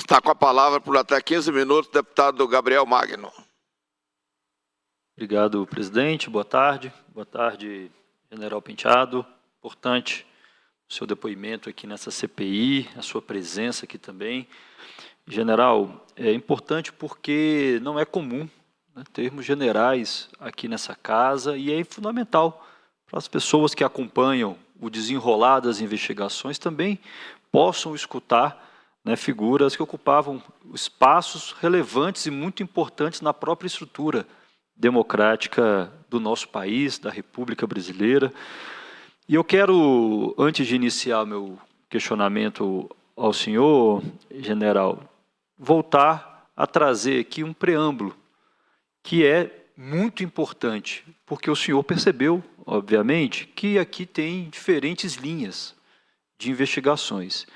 Está com a palavra por até 15 minutos, deputado Gabriel Magno. Obrigado, presidente. Boa tarde. Boa tarde, general Penteado. Importante o seu depoimento aqui nessa CPI, a sua presença aqui também. General, é importante porque não é comum, né, termos generais aqui nessa casa e é fundamental para as pessoas que acompanham o desenrolar das investigações também possam escutar, né, figuras que ocupavam espaços relevantes e muito importantes na própria estrutura democrática do nosso país, da República Brasileira. E eu quero, antes de iniciar meu questionamento ao senhor, general, voltar a trazer aqui um preâmbulo, que é muito importante, porque o senhor percebeu, obviamente, que aqui tem diferentes linhas de investigações.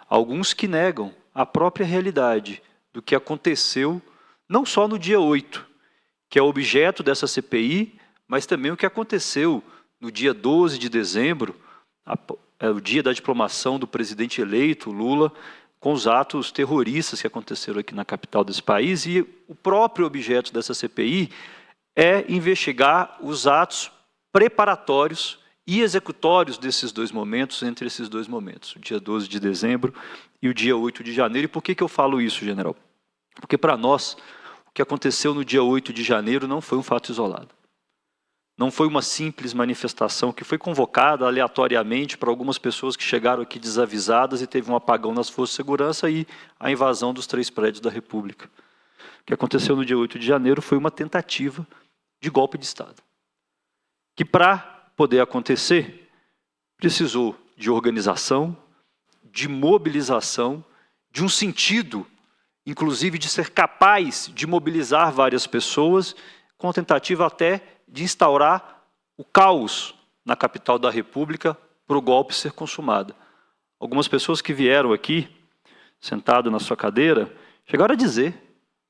Alguns que negam a própria realidade do que aconteceu, não só no dia 8, que é objeto dessa CPI, mas também o que aconteceu no dia 12 de dezembro, o dia da diplomação do presidente eleito, Lula, com os atos terroristas que aconteceram aqui na capital desse país, e o próprio objeto dessa CPI é investigar os atos preparatórios e executórios desses dois momentos, entre esses dois momentos, o dia 12 de dezembro e o dia 8 de janeiro. E por que eu falo isso, general? Porque, para nós, o que aconteceu no dia 8 de janeiro não foi um fato isolado. Não foi uma simples manifestação que foi convocada aleatoriamente para algumas pessoas que chegaram aqui desavisadas e teve um apagão nas forças de segurança e a invasão dos 3 prédios da República. O que aconteceu no dia 8 de janeiro foi uma tentativa de golpe de Estado, que, para poder acontecer, precisou de organização, de mobilização, de um sentido, inclusive, de ser capaz de mobilizar várias pessoas, com a tentativa até de instaurar o caos na capital da República para o golpe ser consumado. Algumas pessoas que vieram aqui, sentado na sua cadeira, chegaram a dizer,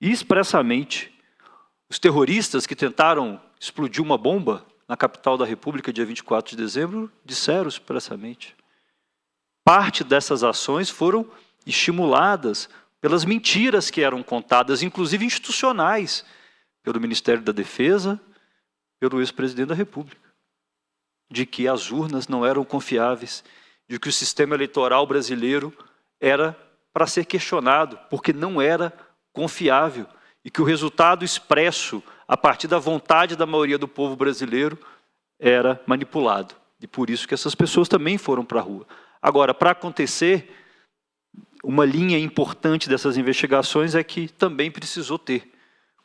expressamente, os terroristas que tentaram explodir uma bomba na capital da República, dia 24 de dezembro, disseram expressamente. Parte dessas ações foram estimuladas pelas mentiras que eram contadas, inclusive institucionais, pelo Ministério da Defesa, pelo ex-presidente da República, de que as urnas não eram confiáveis, de que o sistema eleitoral brasileiro era para ser questionado, porque não era confiável, e que o resultado expresso a partir da vontade da maioria do povo brasileiro era manipulado. E por isso que essas pessoas também foram para a rua. Agora, para acontecer, uma linha importante dessas investigações é que também precisou ter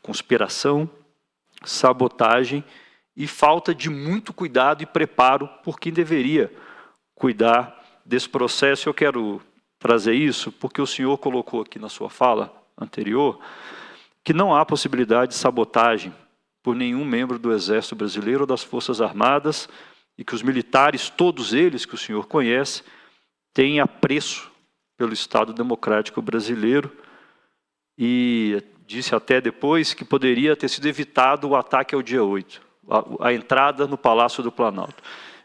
conspiração, sabotagem e falta de muito cuidado e preparo por quem deveria cuidar desse processo. Eu quero trazer isso porque o senhor colocou aqui na sua fala anterior que não há possibilidade de sabotagem por nenhum membro do Exército Brasileiro ou das Forças Armadas e que os militares, todos eles que o senhor conhece, têm apreço pelo Estado Democrático Brasileiro e disse até depois que poderia ter sido evitado o ataque ao dia 8, a entrada no Palácio do Planalto.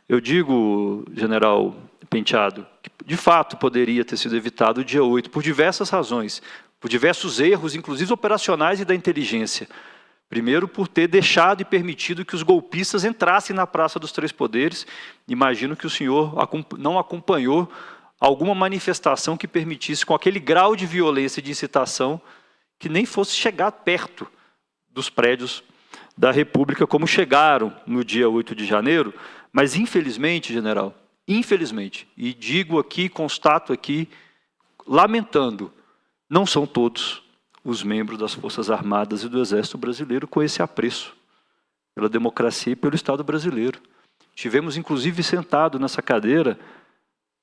Eu digo, general Penteado, que de fato poderia ter sido evitado o dia 8, por diversas razões, por diversos erros, inclusive operacionais e da inteligência. Primeiro, por ter deixado e permitido que os golpistas entrassem na Praça dos Três Poderes. Imagino que o senhor não acompanhou alguma manifestação que permitisse, com aquele grau de violência e de incitação, que nem fosse chegar perto dos prédios da República, como chegaram no dia 8 de janeiro. Mas, infelizmente, general, infelizmente, e digo aqui, constato aqui, lamentando, não são todos os membros das Forças Armadas e do Exército Brasileiro com esse apreço pela democracia e pelo Estado brasileiro. Tivemos, inclusive, sentado nessa cadeira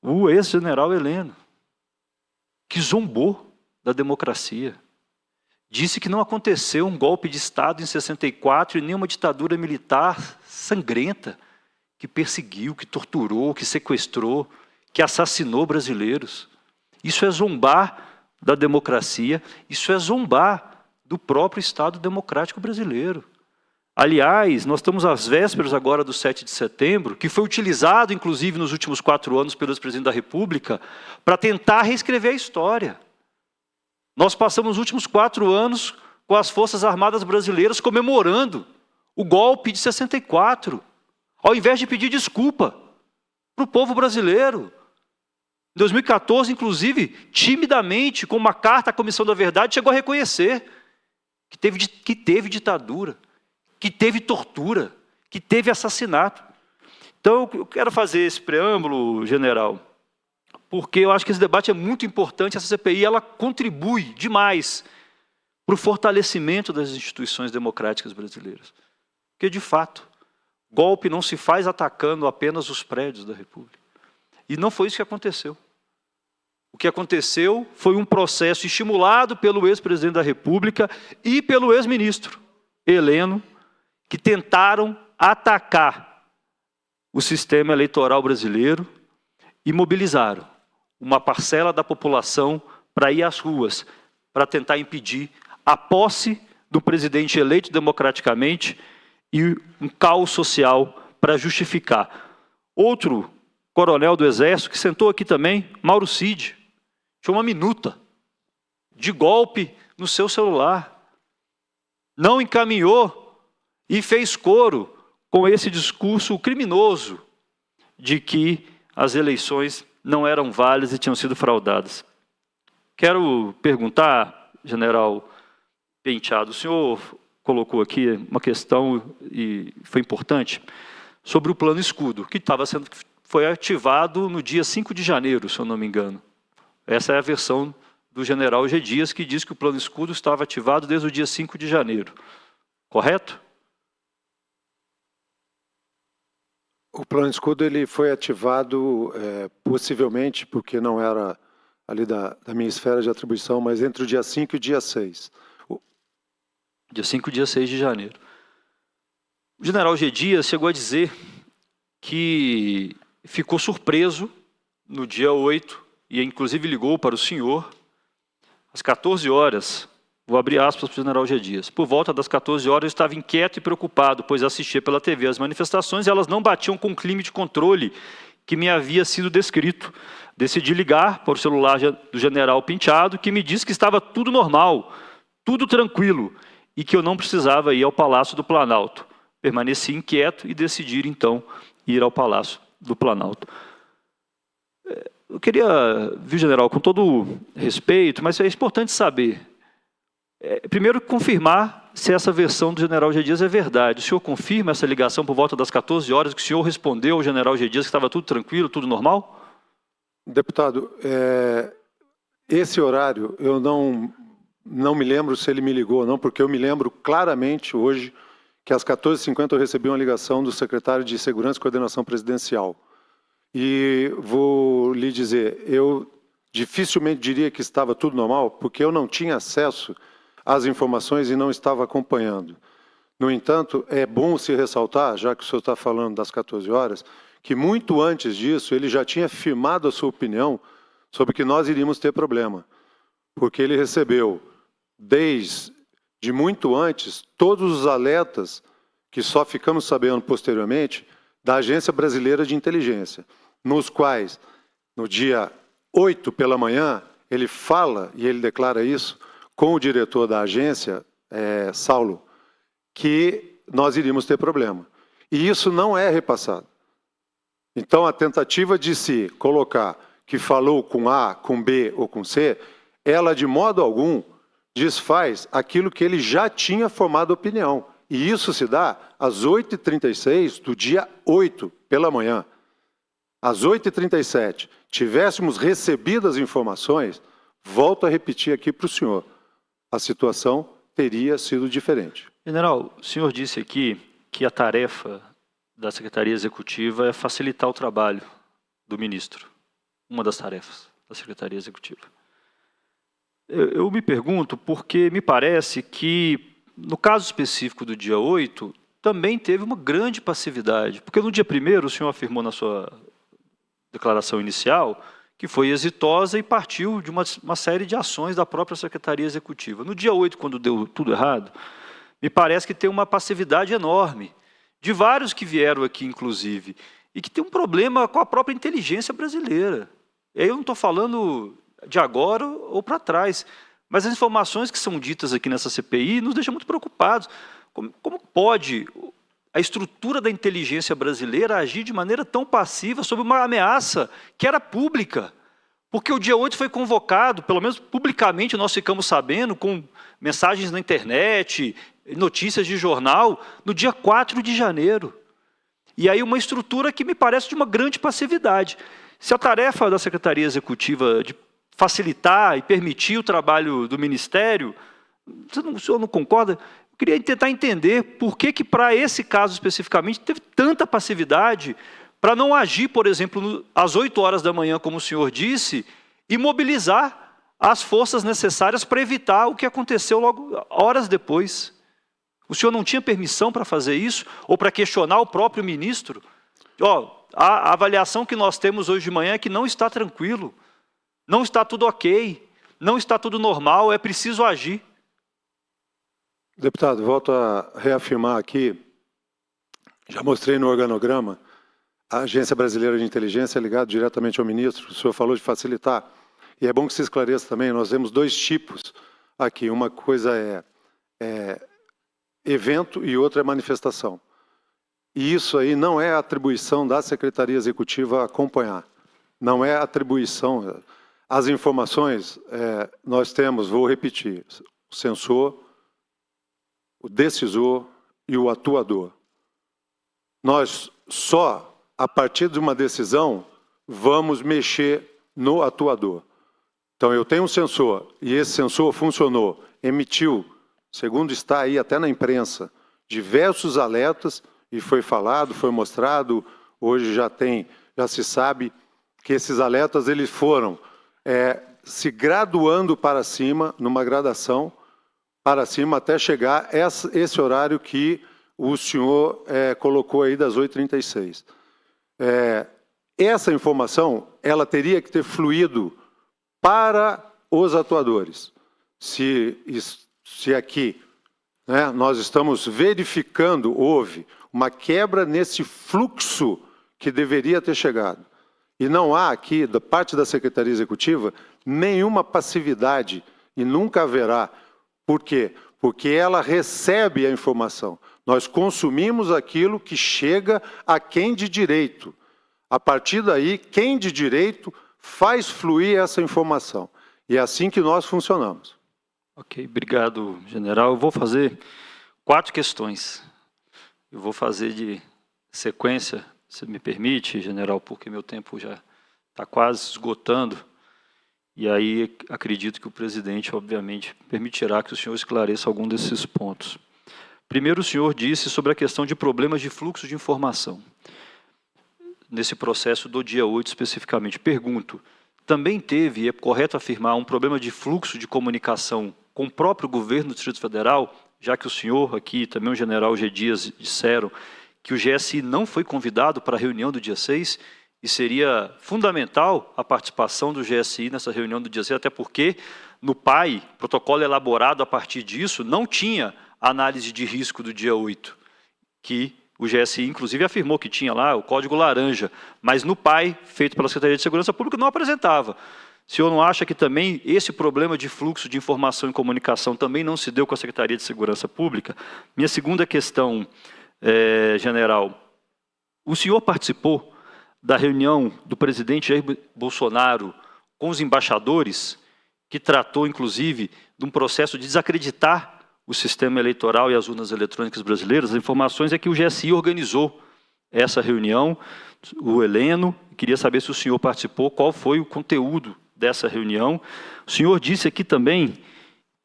o ex-general Heleno, que zombou da democracia. Disse que não aconteceu um golpe de Estado em 64 e nem uma ditadura militar sangrenta que perseguiu, que torturou, que sequestrou, que assassinou brasileiros. Isso é zombar da democracia, isso é zombar do próprio Estado Democrático Brasileiro. Aliás, nós estamos às vésperas agora do 7 de setembro, que foi utilizado, inclusive, nos últimos 4 anos pelo ex-presidente da República, para tentar reescrever a história. Nós passamos os últimos 4 anos com as Forças Armadas Brasileiras comemorando o golpe de 64, ao invés de pedir desculpa para o povo brasileiro. Em 2014, inclusive, timidamente, com uma carta à Comissão da Verdade, chegou a reconhecer que teve ditadura, que teve tortura, que teve assassinato. Então, eu quero fazer esse preâmbulo, general, porque eu acho que esse debate é muito importante. Essa CPI ela contribui demais para o fortalecimento das instituições democráticas brasileiras. Porque, de fato, golpe não se faz atacando apenas os prédios da República. E não foi isso que aconteceu. O que aconteceu foi um processo estimulado pelo ex-presidente da República e pelo ex-ministro Heleno, que tentaram atacar o sistema eleitoral brasileiro e mobilizaram uma parcela da população para ir às ruas, para tentar impedir a posse do presidente eleito democraticamente e um caos social para justificar. Outro coronel do Exército, que sentou aqui também, Mauro Cid, tinha uma minuta de golpe no seu celular. Não encaminhou e fez coro com esse discurso criminoso de que as eleições não eram válidas e tinham sido fraudadas. Quero perguntar, general Penteado, o senhor colocou aqui uma questão, e foi importante, sobre o plano escudo, que foi ativado no dia 5 de janeiro, se eu não me engano. Essa é a versão do general G. Dias, que diz que o plano escudo estava ativado desde o dia 5 de janeiro. Correto? O plano escudo ele foi ativado possivelmente, porque não era ali da minha esfera de atribuição, mas entre o dia 5 e o dia 6. Dia 5 e dia 6 de janeiro. O general G. Dias chegou a dizer que ficou surpreso no dia 8, e inclusive ligou para o senhor, às 14 horas, vou abrir aspas para o general G. Dias. Por volta das 14 horas eu estava inquieto e preocupado, pois assistia pela TV as manifestações e elas não batiam com o clima de controle que me havia sido descrito. Decidi ligar para o celular do general Penteado, que me disse que estava tudo normal, tudo tranquilo, e que eu não precisava ir ao Palácio do Planalto. Permaneci inquieto e decidi, então, ir ao Palácio do Planalto. Eu queria, viu, general, com todo respeito, mas é importante saber, primeiro, confirmar se essa versão do general G. Dias é verdade. O senhor confirma essa ligação por volta das 14 horas, que o senhor respondeu ao general G. Dias que estava tudo tranquilo, tudo normal? Deputado, esse horário eu não me lembro se ele me ligou ou não, porque eu me lembro claramente hoje que às 14h50 eu recebi uma ligação do secretário de Segurança e Coordenação Presidencial. E vou lhe dizer, eu dificilmente diria que estava tudo normal, porque eu não tinha acesso às informações e não estava acompanhando. No entanto, é bom se ressaltar, já que o senhor está falando das 14 horas, que muito antes disso ele já tinha firmado a sua opinião sobre que nós iríamos ter problema, porque ele recebeu, desde muito antes, todos os alertas, que só ficamos sabendo posteriormente, da Agência Brasileira de Inteligência, nos quais, no dia 8 pela manhã, ele fala, e ele declara isso, com o diretor da agência, Saulo, que nós iríamos ter problema. E isso não é repassado. Então, a tentativa de se colocar que falou com A, com B ou com C, ela, de modo algum, desfaz aquilo que ele já tinha formado opinião. E isso se dá às 8h36 do dia 8 pela manhã. Às 8h37, tivéssemos recebido as informações, volto a repetir aqui para o senhor, a situação teria sido diferente. General, o senhor disse aqui que a tarefa da Secretaria Executiva é facilitar o trabalho do ministro. Uma das tarefas da Secretaria Executiva. Eu me pergunto porque me parece que, no caso específico do dia 8, também teve uma grande passividade. Porque no dia 1º, o senhor afirmou na sua declaração inicial que foi exitosa e partiu de uma série de ações da própria Secretaria Executiva. No dia 8, quando deu tudo errado, me parece que tem uma passividade enorme, de vários que vieram aqui, inclusive, e que tem um problema com a própria inteligência brasileira. Eu não estou falando de agora ou para trás, Mas as informações que são ditas aqui nessa CPI nos deixam muito preocupados. Como pode a estrutura da inteligência brasileira agir de maneira tão passiva sobre uma ameaça que era pública? Porque o dia 8 foi convocado, pelo menos publicamente nós ficamos sabendo, com mensagens na internet, notícias de jornal, no dia 4 de janeiro. E aí uma estrutura que me parece de uma grande passividade. Se a tarefa da Secretaria Executiva de facilitar e permitir o trabalho do Ministério, o senhor não concorda? Eu queria tentar entender por que para esse caso especificamente teve tanta passividade para não agir, por exemplo, às 8 horas da manhã, como o senhor disse, e mobilizar as forças necessárias para evitar o que aconteceu logo horas depois. O senhor não tinha permissão para fazer isso? Ou para questionar o próprio ministro? A avaliação que nós temos hoje de manhã é que não está tranquilo, não está tudo ok, não está tudo normal, é preciso agir. Deputado, volto a reafirmar aqui, já mostrei no organograma, a Agência Brasileira de Inteligência é ligada diretamente ao ministro, o senhor falou de facilitar, e é bom que se esclareça também, nós temos 2 tipos aqui, uma coisa é evento e outra é manifestação. E isso aí não é atribuição da Secretaria Executiva acompanhar, não é atribuição. As informações, nós temos, vou repetir, o censor, o decisor e o atuador. Nós só, a partir de uma decisão, vamos mexer no atuador. Então, eu tenho um sensor, e esse sensor funcionou, emitiu, segundo está aí até na imprensa, diversos alertas, e foi falado, foi mostrado, hoje já se sabe que esses alertas eles foram se graduando para cima, numa gradação, para cima, até chegar esse horário que o senhor colocou aí das 8h36. Essa informação, ela teria que ter fluído para os atuadores. Se aqui nós estamos verificando, houve uma quebra nesse fluxo que deveria ter chegado. E não há aqui, da parte da Secretaria Executiva, nenhuma passividade, e nunca haverá. Por quê? Porque ela recebe a informação. Nós consumimos aquilo que chega a quem de direito. A partir daí, quem de direito faz fluir essa informação. E é assim que nós funcionamos. Ok, obrigado, general. Eu vou fazer 4 questões. Eu vou fazer de sequência, se me permite, general, porque meu tempo já está quase esgotando. E aí acredito que o presidente, obviamente, permitirá que o senhor esclareça algum desses pontos. Primeiro, o senhor disse sobre a questão de problemas de fluxo de informação. Nesse processo do dia 8 especificamente. Pergunto, também teve, e é correto afirmar, um problema de fluxo de comunicação com o próprio governo do Distrito Federal, já que o senhor aqui, também o general G. Dias, disseram que o GSI não foi convidado para a reunião do dia 6, e seria fundamental a participação do GSI nessa reunião do dia 6, até porque no PAI, protocolo elaborado a partir disso, não tinha análise de risco do dia 8, que o GSI, inclusive, afirmou que tinha lá o código laranja, mas no PAI, feito pela Secretaria de Segurança Pública, não apresentava. O senhor não acha que também esse problema de fluxo de informação e comunicação também não se deu com a Secretaria de Segurança Pública? Minha segunda questão, general, o senhor participou da reunião do presidente Jair Bolsonaro com os embaixadores, que tratou, inclusive, de um processo de desacreditar o sistema eleitoral e as urnas eletrônicas brasileiras? As informações é que o GSI organizou essa reunião, o Heleno. Queria saber se o senhor participou, qual foi o conteúdo dessa reunião. O senhor disse aqui também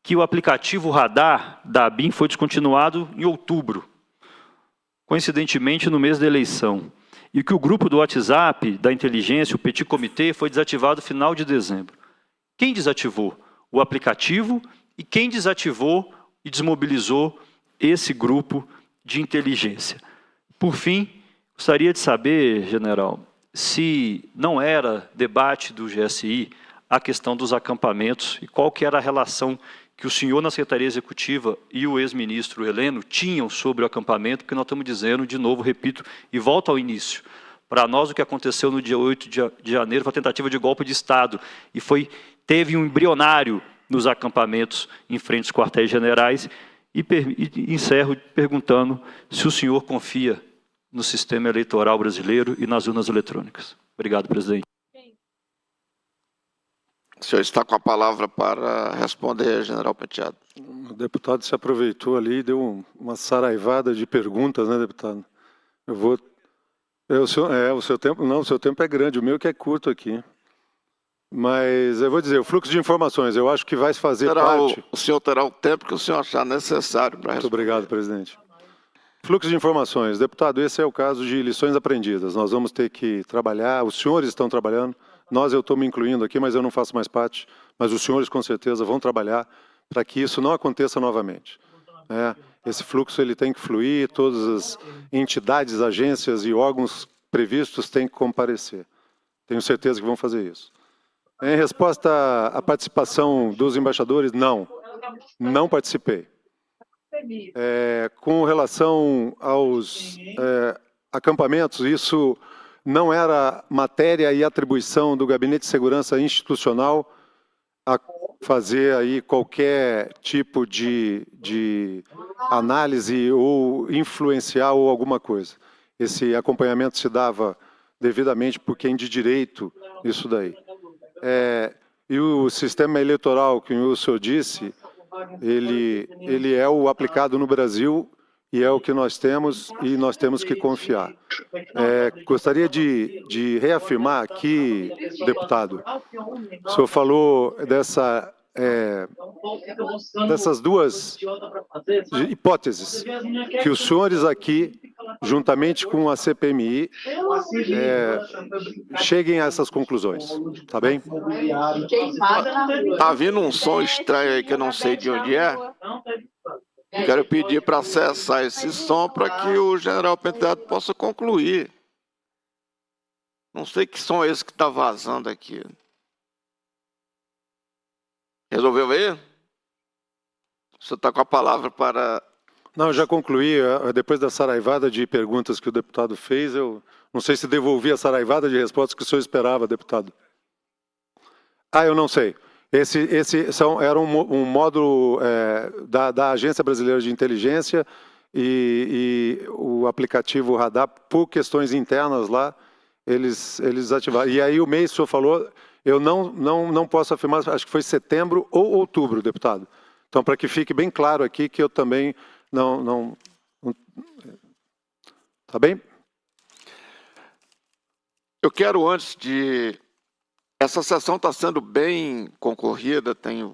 que o aplicativo Radar da ABIN foi descontinuado em outubro, coincidentemente no mês da eleição, e que o grupo do WhatsApp da inteligência, o Petit Comitê, foi desativado no final de dezembro. Quem desativou o aplicativo e quem desativou e desmobilizou esse grupo de inteligência? Por fim, gostaria de saber, general, se não era debate do GSI a questão dos acampamentos e qual que era a relação que o senhor na Secretaria Executiva e o ex-ministro Heleno tinham sobre o acampamento, porque nós estamos dizendo, de novo, repito, e volto ao início, para nós o que aconteceu no dia 8 de janeiro foi a tentativa de golpe de Estado, e teve um embrionário nos acampamentos em frente aos quartéis generais, e encerro perguntando se o senhor confia no sistema eleitoral brasileiro e nas urnas eletrônicas. Obrigado, presidente. O senhor está com a palavra para responder, general Penteado. O deputado se aproveitou ali e deu uma saraivada de perguntas, né, deputado? O seu tempo é grande, o meu que é curto aqui. Mas eu vou dizer, o fluxo de informações, eu acho que vai fazer parte... O senhor terá o tempo que o senhor achar necessário para responder. Muito obrigado, presidente. Fluxo de informações. Deputado, esse é o caso de lições aprendidas. Nós vamos ter que trabalhar, os senhores estão trabalhando, eu estou me incluindo aqui, mas eu não faço mais parte, mas os senhores com certeza vão trabalhar para que isso não aconteça novamente. Esse fluxo ele tem que fluir, todas as entidades, agências e órgãos previstos têm que comparecer. Tenho certeza que vão fazer isso. Em resposta à participação dos embaixadores, não participei. Com relação aos acampamentos, isso não era matéria e atribuição do Gabinete de Segurança Institucional a fazer aí qualquer tipo de análise ou influenciar ou alguma coisa. Esse acompanhamento se dava devidamente por quem de direito isso daí. E o sistema eleitoral, que o senhor disse, ele é o aplicado no Brasil e é o que nós temos e nós temos que confiar. Gostaria de reafirmar aqui, deputado, o senhor falou dessas duas hipóteses, que os senhores aqui, juntamente com a CPMI, cheguem a essas conclusões, tá bem? Está vindo um som estranho aí que eu não sei de onde é. Quero pedir para acessar esse som para que o general Penteado possa concluir. Não sei que som é esse que está vazando aqui. Resolveu ver? O senhor está com a palavra para... Não, eu já concluí. Depois da saraivada de perguntas que o deputado fez, eu não sei se devolvi a saraivada de respostas que o senhor esperava, deputado. Eu não sei. Esse era um módulo da Agência Brasileira de Inteligência e o aplicativo Radar, por questões internas lá, eles ativaram. E aí o mês, o senhor falou, eu não posso afirmar, acho que foi setembro ou outubro, deputado. Então, para que fique bem claro aqui que eu também não... Tá bem? Eu quero, antes de... Essa sessão está sendo bem concorrida, tenho